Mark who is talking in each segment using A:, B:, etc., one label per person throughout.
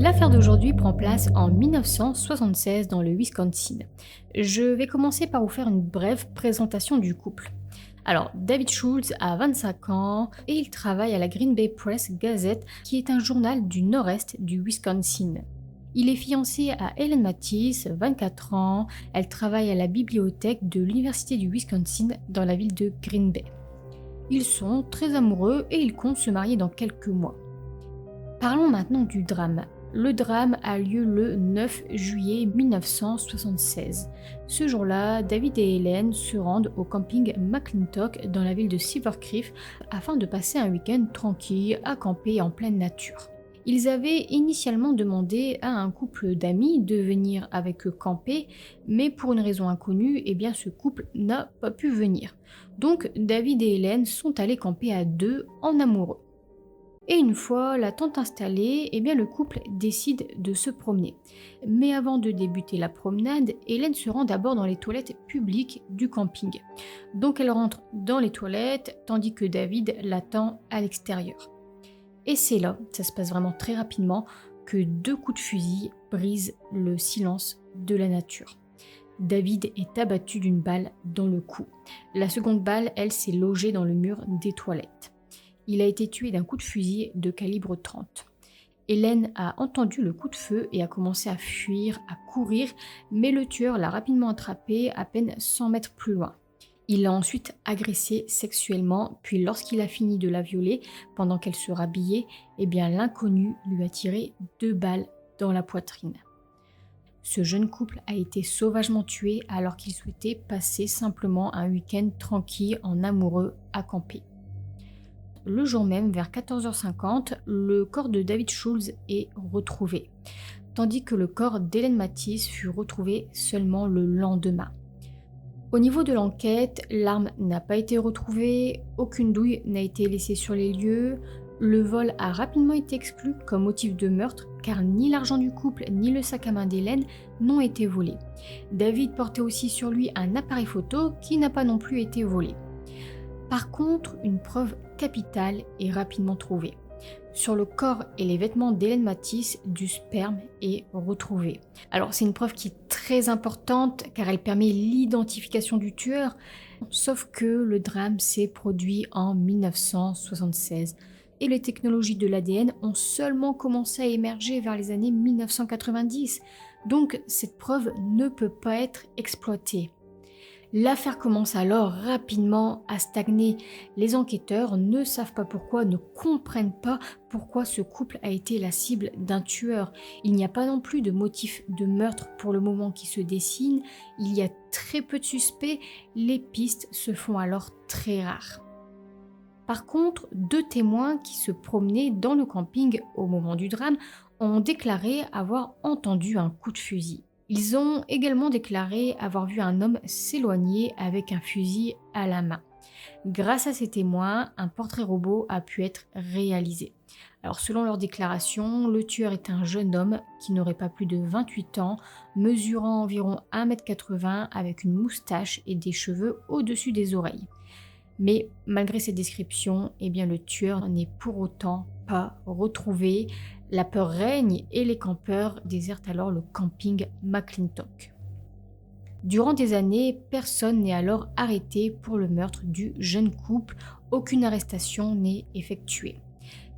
A: L'affaire d'aujourd'hui prend place en 1976 dans le Wisconsin. Je vais commencer par vous faire une brève présentation du couple. Alors, David Schultz a 25 ans et il travaille à la Green Bay Press Gazette, qui est un journal du nord-est du Wisconsin. Il est fiancé à Helen Mathis, 24 ans. Elle travaille à la bibliothèque de l'Université du Wisconsin dans la ville de Green Bay. Ils sont très amoureux et ils comptent se marier dans quelques mois. Parlons maintenant du drame. Le drame a lieu le 9 juillet 1976. Ce jour-là, David et Helen se rendent au camping McClintock dans la ville de Silver Cliff afin de passer un week-end tranquille à camper en pleine nature. Ils avaient initialement demandé à un couple d'amis de venir avec eux camper, mais pour une raison inconnue, ce couple n'a pas pu venir. Donc David et Helen sont allés camper à deux en amoureux. Et une fois la tente installée, le couple décide de se promener. Mais avant de débuter la promenade, Hélène se rend d'abord dans les toilettes publiques du camping. Donc elle rentre dans les toilettes, tandis que David l'attend à l'extérieur. Et c'est là, ça se passe vraiment très rapidement, que deux coups de fusil brisent le silence de la nature. David est abattu d'une balle dans le cou. La seconde balle, elle, s'est logée dans le mur des toilettes. Il a été tué d'un coup de fusil de calibre 30. Hélène a entendu le coup de feu et a commencé à fuir, à courir, mais le tueur l'a rapidement attrapée à peine 100 mètres plus loin. Il l'a ensuite agressée sexuellement, puis lorsqu'il a fini de la violer, pendant qu'elle se rhabillait, l'inconnu lui a tiré 2 balles dans la poitrine. Ce jeune couple a été sauvagement tué alors qu'il souhaitait passer simplement un week-end tranquille en amoureux à camper. Le jour même, vers 14h50, le corps de David Schultz est retrouvé, tandis que le corps d'Helen Mathis fut retrouvé seulement le lendemain. Au niveau de l'enquête, l'arme n'a pas été retrouvée, aucune douille n'a été laissée sur les lieux, le vol a rapidement été exclu comme motif de meurtre car ni l'argent du couple ni le sac à main d'Hélène n'ont été volés. David portait aussi sur lui un appareil photo qui n'a pas non plus été volé. Par contre, une preuve capitale est rapidement trouvée. Sur le corps et les vêtements d'Hélène Mathis, du sperme est retrouvé. Alors c'est une preuve qui est très importante car elle permet l'identification du tueur, sauf que le drame s'est produit en 1976 et les technologies de l'ADN ont seulement commencé à émerger vers les années 1990. Donc cette preuve ne peut pas être exploitée. L'affaire commence alors rapidement à stagner. Les enquêteurs ne savent pas pourquoi, ne comprennent pas pourquoi ce couple a été la cible d'un tueur. Il n'y a pas non plus de motif de meurtre pour le moment qui se dessine. Il y a très peu de suspects. Les pistes se font alors très rares. Par contre, 2 témoins qui se promenaient dans le camping au moment du drame ont déclaré avoir entendu un coup de fusil. Ils ont également déclaré avoir vu un homme s'éloigner avec un fusil à la main. Grâce à ces témoins, un portrait robot a pu être réalisé. Alors selon leurs déclarations, le tueur est un jeune homme qui n'aurait pas plus de 28 ans, mesurant environ 1m80 avec une moustache et des cheveux au-dessus des oreilles. Mais malgré ces descriptions, le tueur n'est pour autant pas retrouvé. La peur règne et les campeurs désertent alors le camping McClintock. Durant des années, personne n'est alors arrêté pour le meurtre du jeune couple. Aucune arrestation n'est effectuée.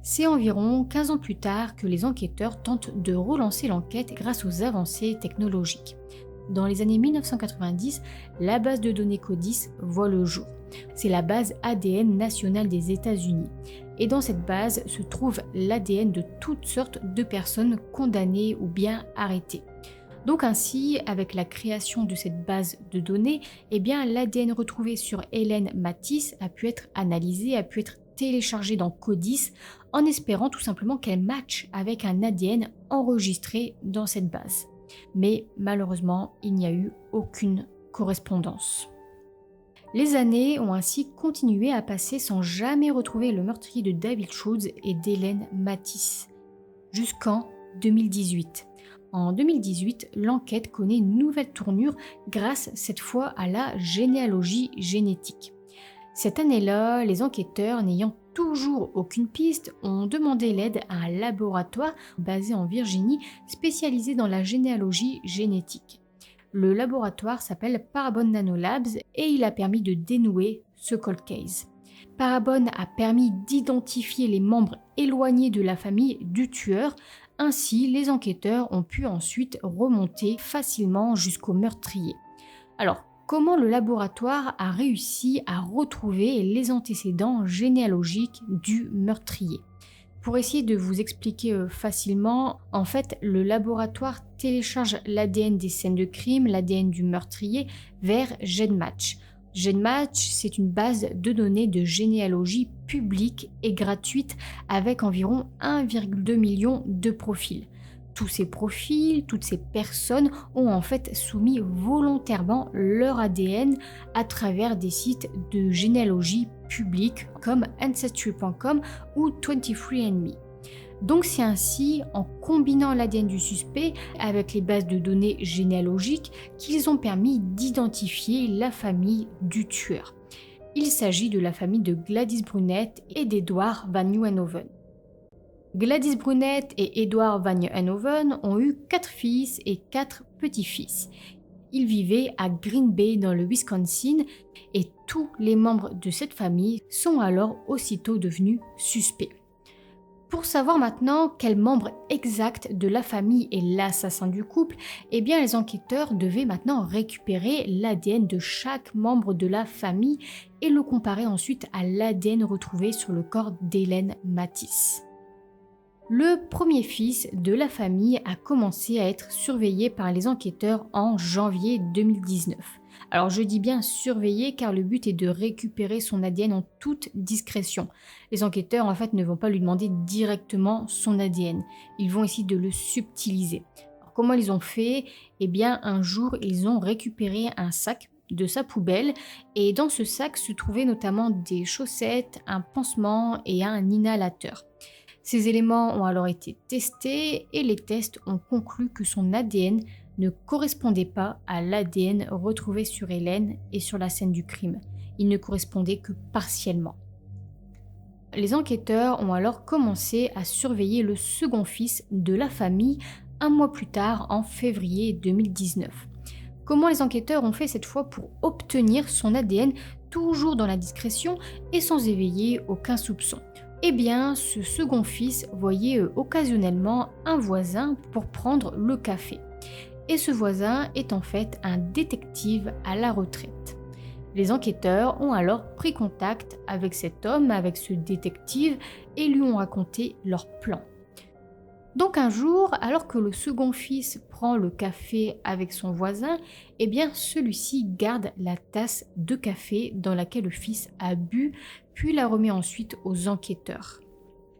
A: C'est environ 15 ans plus tard que les enquêteurs tentent de relancer l'enquête grâce aux avancées technologiques. Dans les années 1990, la base de données CODIS voit le jour. C'est la base ADN nationale des États-Unis. Et dans cette base se trouve l'ADN de toutes sortes de personnes condamnées ou bien arrêtées. Donc ainsi, avec la création de cette base de données, l'ADN retrouvé sur Hélène Mathis a pu être analysé, a pu être téléchargé dans CODIS, en espérant tout simplement qu'elle matche avec un ADN enregistré dans cette base. Mais malheureusement, il n'y a eu aucune correspondance. Les années ont ainsi continué à passer sans jamais retrouver le meurtrier de David Schultz et d'Hélène Mathis, jusqu'en 2018. En 2018, l'enquête connaît une nouvelle tournure grâce cette fois à la généalogie génétique. Cette année-là, les enquêteurs, n'ayant toujours aucune piste, ont demandé l'aide à un laboratoire basé en Virginie spécialisé dans la généalogie génétique. Le laboratoire s'appelle Parabon Nanolabs et il a permis de dénouer ce cold case. Parabon a permis d'identifier les membres éloignés de la famille du tueur. Ainsi, les enquêteurs ont pu ensuite remonter facilement jusqu'au meurtrier. Alors, comment le laboratoire a réussi à retrouver les antécédents généalogiques du meurtrier? Pour essayer de vous expliquer facilement, en fait, le laboratoire télécharge l'ADN des scènes de crime, l'ADN du meurtrier, vers GenMatch. GenMatch, c'est une base de données de généalogie publique et gratuite avec environ 1,2 million de profils. Tous ces profils, toutes ces personnes ont en fait soumis volontairement leur ADN à travers des sites de généalogie publique comme Ancestry.com ou 23andMe. Donc c'est ainsi en combinant l'ADN du suspect avec les bases de données généalogiques qu'ils ont permis d'identifier la famille du tueur. Il s'agit de la famille de Gladys Brunet et d'Edward Van Nieuwenhoven. Gladys Brunet et Edward Van Nieuwenhoven ont eu 4 fils et 4 petits-fils. Ils vivaient à Green Bay dans le Wisconsin et tous les membres de cette famille sont alors aussitôt devenus suspects. Pour savoir maintenant quel membre exact de la famille est l'assassin du couple, eh bien les enquêteurs devaient maintenant récupérer l'ADN de chaque membre de la famille et le comparer ensuite à l'ADN retrouvé sur le corps d'Hélène Matisse. Le premier fils de la famille a commencé à être surveillé par les enquêteurs en janvier 2019. Alors je dis bien surveillé car le but est de récupérer son ADN en toute discrétion. Les enquêteurs en fait ne vont pas lui demander directement son ADN, ils vont essayer de le subtiliser. Alors, comment ils ont fait? Eh bien un jour ils ont récupéré un sac de sa poubelle et dans ce sac se trouvaient notamment des chaussettes, un pansement et un inhalateur. Ces éléments ont alors été testés et les tests ont conclu que son ADN ne correspondait pas à l'ADN retrouvé sur Hélène et sur la scène du crime. Il ne correspondait que partiellement. Les enquêteurs ont alors commencé à surveiller le second fils de la famille un mois plus tard, en février 2019. Comment les enquêteurs ont fait cette fois pour obtenir son ADN toujours dans la discrétion et sans éveiller aucun soupçon? Eh bien, ce second fils voyait occasionnellement un voisin pour prendre le café. Et ce voisin est en fait un détective à la retraite. Les enquêteurs ont alors pris contact avec cet homme, avec ce détective, et lui ont raconté leur plan. Donc un jour, alors que le second fils prend le café avec son voisin, eh bien celui-ci garde la tasse de café dans laquelle le fils a bu, puis la remet ensuite aux enquêteurs.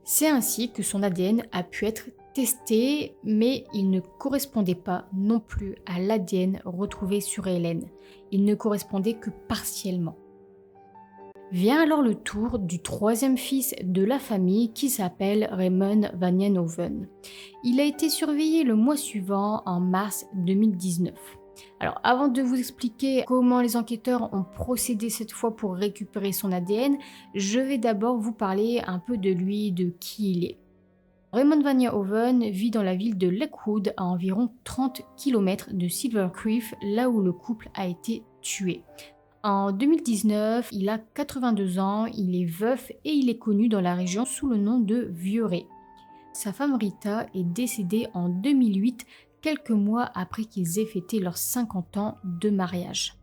A: C'est ainsi que son ADN a pu être testé, mais il ne correspondait pas non plus à l'ADN retrouvé sur Hélène. Il ne correspondait que partiellement. Vient alors le tour du troisième fils de la famille qui s'appelle Raymond Van Nieuwenhoven. Il a été surveillé le mois suivant, en mars 2019. Alors avant de vous expliquer comment les enquêteurs ont procédé cette fois pour récupérer son ADN, je vais d'abord vous parler un peu de lui, de qui il est. Raymond Van Nieuwenhoven vit dans la ville de Lakewood, à environ 30 km de Silver Cliff, là où le couple a été tué. En 2019, il a 82 ans, il est veuf et il est connu dans la région sous le nom de Vieux-Ray. Sa femme Rita est décédée en 2008, quelques mois après qu'ils aient fêté leurs 50 ans de mariage.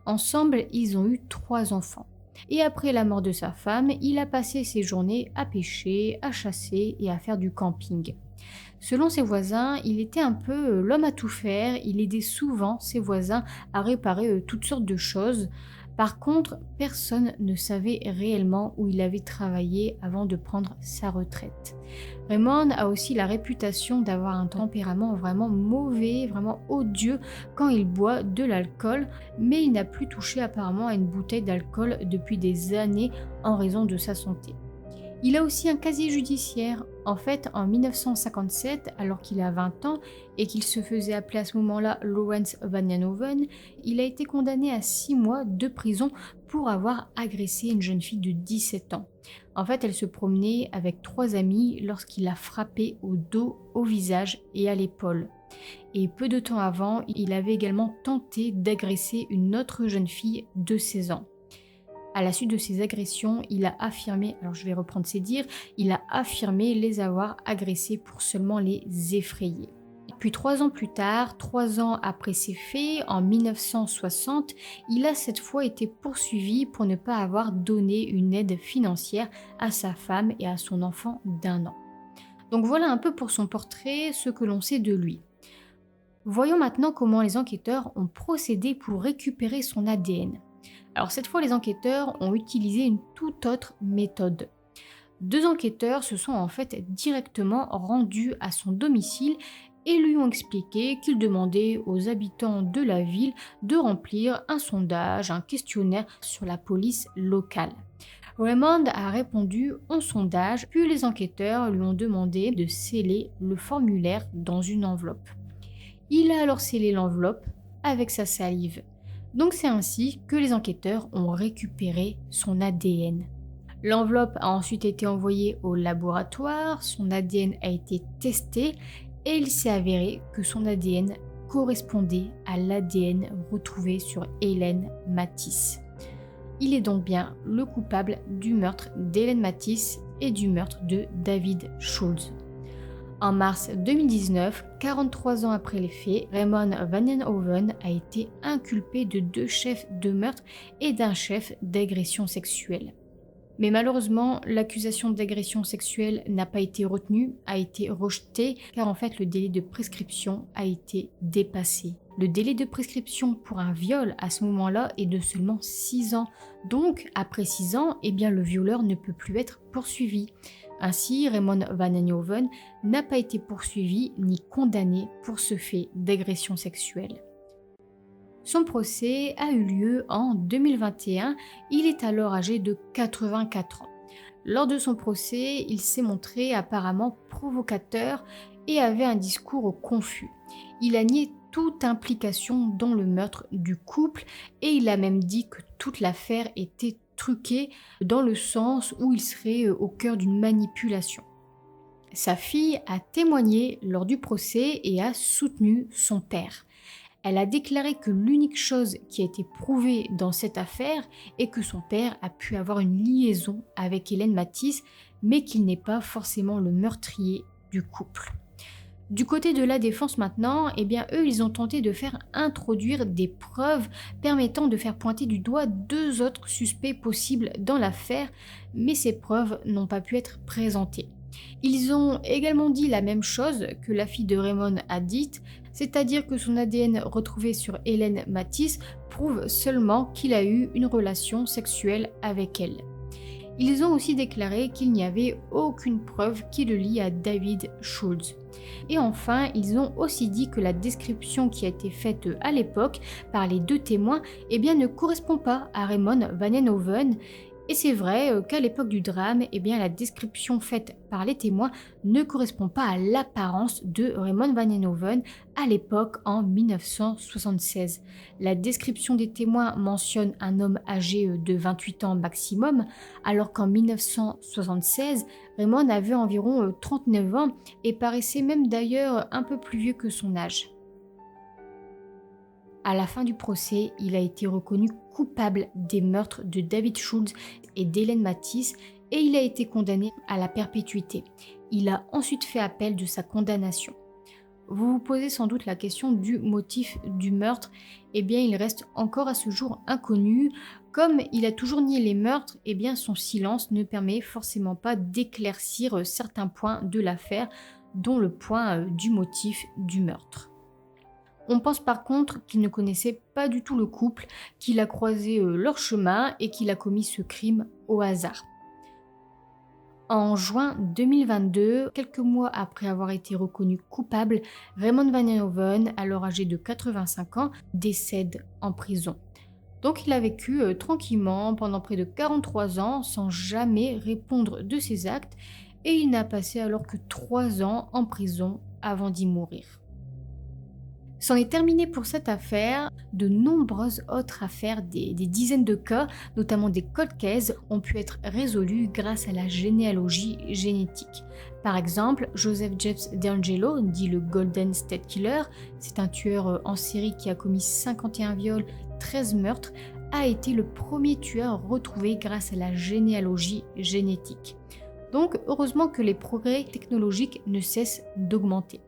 A: Ensemble, ils ont eu 3 enfants. Et après la mort de sa femme, il a passé ses journées à pêcher, à chasser et à faire du camping. Selon ses voisins, il était un peu l'homme à tout faire, il aidait souvent ses voisins à réparer toutes sortes de choses. Par contre, personne ne savait réellement où il avait travaillé avant de prendre sa retraite. Raymond a aussi la réputation d'avoir un tempérament vraiment mauvais, vraiment odieux quand il boit de l'alcool, mais il n'a plus touché apparemment à une bouteille d'alcool depuis des années en raison de sa santé. Il a aussi un casier judiciaire. En fait, en 1957, alors qu'il a 20 ans et qu'il se faisait appeler à ce moment-là Lawrence Van Nieuwenhoven, il a été condamné à 6 mois de prison pour avoir agressé une jeune fille de 17 ans. En fait, elle se promenait avec 3 amis lorsqu'il l'a frappée au dos, au visage et à l'épaule. Et peu de temps avant, il avait également tenté d'agresser une autre jeune fille de 16 ans. À la suite de ces agressions, il a affirmé, alors je vais reprendre ses dires, il a affirmé les avoir agressées pour seulement les effrayer. Puis 3 ans plus tard, 3 ans après ces faits, en 1960, il a cette fois été poursuivi pour ne pas avoir donné une aide financière à sa femme et à son enfant d'1 an. Donc voilà un peu pour son portrait, ce que l'on sait de lui. Voyons maintenant comment les enquêteurs ont procédé pour récupérer son ADN. Alors cette fois, les enquêteurs ont utilisé une toute autre méthode. 2 enquêteurs se sont en fait directement rendus à son domicile et lui ont expliqué qu'ils demandaient aux habitants de la ville de remplir un sondage, un questionnaire sur la police locale. Raymond a répondu au sondage, puis les enquêteurs lui ont demandé de sceller le formulaire dans une enveloppe. Il a alors scellé l'enveloppe avec sa salive. Donc c'est ainsi que les enquêteurs ont récupéré son ADN. L'enveloppe a ensuite été envoyée au laboratoire, son ADN a été testé et il s'est avéré que son ADN correspondait à l'ADN retrouvé sur Hélène Matisse. Il est donc bien le coupable du meurtre d'Hélène Matisse et du meurtre de David Schultz. En mars 2019, 43 ans après les faits, Raymond Vanenhoven a été inculpé de 2 chefs de meurtre et d'un chef d'agression sexuelle. Mais malheureusement, l'accusation d'agression sexuelle n'a pas été retenue, a été rejetée, car en fait le délai de prescription a été dépassé. Le délai de prescription pour un viol à ce moment-là est de seulement 6 ans. Donc, après 6 ans, le violeur ne peut plus être poursuivi. Ainsi, Raymond Vanenhoven n'a pas été poursuivi ni condamné pour ce fait d'agression sexuelle. Son procès a eu lieu en 2021, il est alors âgé de 84 ans. Lors de son procès, il s'est montré apparemment provocateur et avait un discours confus. Il a nié toute implication dans le meurtre du couple et il a même dit que toute l'affaire était truquée dans le sens où il serait au cœur d'une manipulation. Sa fille a témoigné lors du procès et a soutenu son père. Elle a déclaré que l'unique chose qui a été prouvée dans cette affaire est que son père a pu avoir une liaison avec Hélène Matisse, mais qu'il n'est pas forcément le meurtrier du couple. Du côté de la défense maintenant, eux, ils ont tenté de faire introduire des preuves permettant de faire pointer du doigt 2 autres suspects possibles dans l'affaire, mais ces preuves n'ont pas pu être présentées. Ils ont également dit la même chose que la fille de Raymond a dite, c'est-à-dire que son ADN retrouvé sur Hélène Matisse prouve seulement qu'il a eu une relation sexuelle avec elle. Ils ont aussi déclaré qu'il n'y avait aucune preuve qui le lie à David Schultz. Et enfin, ils ont aussi dit que la description qui a été faite à l'époque par les 2 témoins ne correspond pas à Raymond Vanenhoven. Et c'est vrai qu'à l'époque du drame, la description faite par les témoins ne correspond pas à l'apparence de Raymond Vanenhoven à l'époque en 1976. La description des témoins mentionne un homme âgé de 28 ans maximum, alors qu'en 1976, Raymond avait environ 39 ans et paraissait même d'ailleurs un peu plus vieux que son âge. À la fin du procès, il a été reconnu coupable des meurtres de David Schultz et d'Hélène Matisse et il a été condamné à la perpétuité. Il a ensuite fait appel de sa condamnation. Vous vous posez sans doute la question du motif du meurtre. Il reste encore à ce jour inconnu. Comme il a toujours nié les meurtres, son silence ne permet forcément pas d'éclaircir certains points de l'affaire, dont le point du motif du meurtre. On pense par contre qu'il ne connaissait pas du tout le couple, qu'il a croisé leur chemin et qu'il a commis ce crime au hasard. En juin 2022, quelques mois après avoir été reconnu coupable, Raymond Vanenhoven, alors âgé de 85 ans, décède en prison. Donc il a vécu tranquillement pendant près de 43 ans sans jamais répondre de ses actes et il n'a passé alors que 3 ans en prison avant d'y mourir. C'en est terminé pour cette affaire. De nombreuses autres affaires, des dizaines de cas, notamment des cold cases, ont pu être résolus grâce à la généalogie génétique. Par exemple, Joseph James DeAngelo, dit le Golden State Killer, c'est un tueur en série qui a commis 51 viols, 13 meurtres, a été le premier tueur retrouvé grâce à la généalogie génétique. Donc, heureusement que les progrès technologiques ne cessent d'augmenter.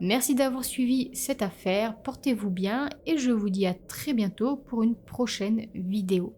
A: Merci d'avoir suivi cette affaire, portez-vous bien et je vous dis à très bientôt pour une prochaine vidéo.